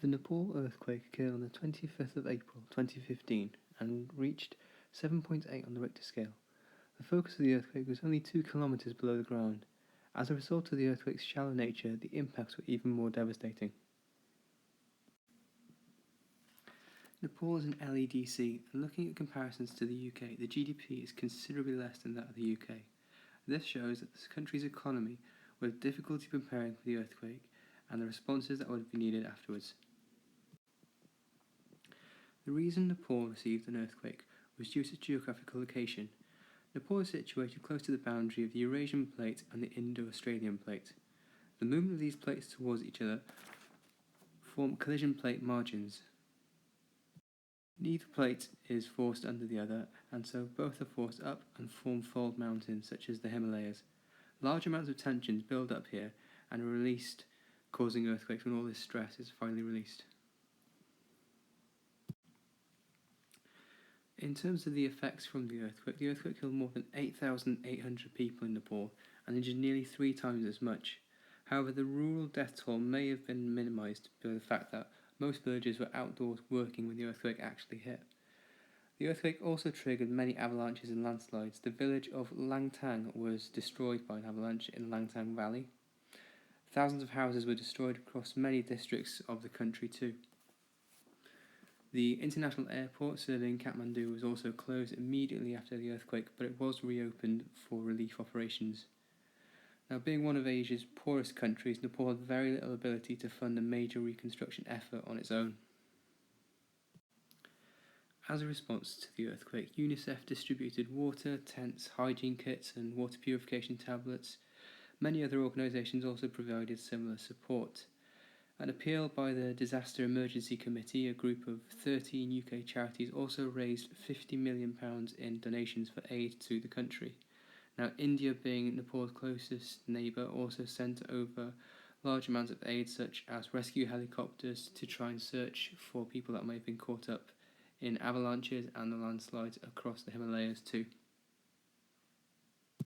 The Nepal earthquake occurred on the 25th of April 2015 and reached 7.8 on the Richter scale. The focus of the earthquake was only 2 kilometers below the ground. As a result of the earthquake's shallow nature, the impacts were even more devastating. Nepal is an LEDC, and looking at comparisons to the UK, the GDP is considerably less than that of the UK. This shows that this country's economy would have difficulty preparing for the earthquake and the responses that would have been needed afterwards. The reason Nepal received an earthquake was due to its geographical location. Nepal is situated close to the boundary of the Eurasian Plate and the Indo-Australian Plate. The movement of these plates towards each other form collision plate margins. Neither plate is forced under the other, and so both are forced up and form fold mountains such as the Himalayas. Large amounts of tensions build up here and are released, causing earthquakes when all this stress is finally released. In terms of the effects from the earthquake killed more than 8,800 people in Nepal and injured nearly 3 times as much. However, the rural death toll may have been minimised by the fact that most villagers were outdoors working when the earthquake actually hit. The earthquake also triggered many avalanches and landslides. The village of Langtang was destroyed by an avalanche in Langtang Valley. Thousands of houses were destroyed across many districts of the country too. The international airport serving Kathmandu was also closed immediately after the earthquake, but it was reopened for relief operations. Now, being one of Asia's poorest countries, Nepal had very little ability to fund a major reconstruction effort on its own. As a response to the earthquake, UNICEF distributed water, tents, hygiene kits and water purification tablets. Many other organisations also provided similar support. An appeal by the Disaster Emergency Committee, a group of 13 UK charities, also raised £50 million in donations for aid to the country. Now, India, being Nepal's closest neighbour, also sent over large amounts of aid, such as rescue helicopters, to try and search for people that may have been caught up in avalanches and the landslides across the Himalayas too.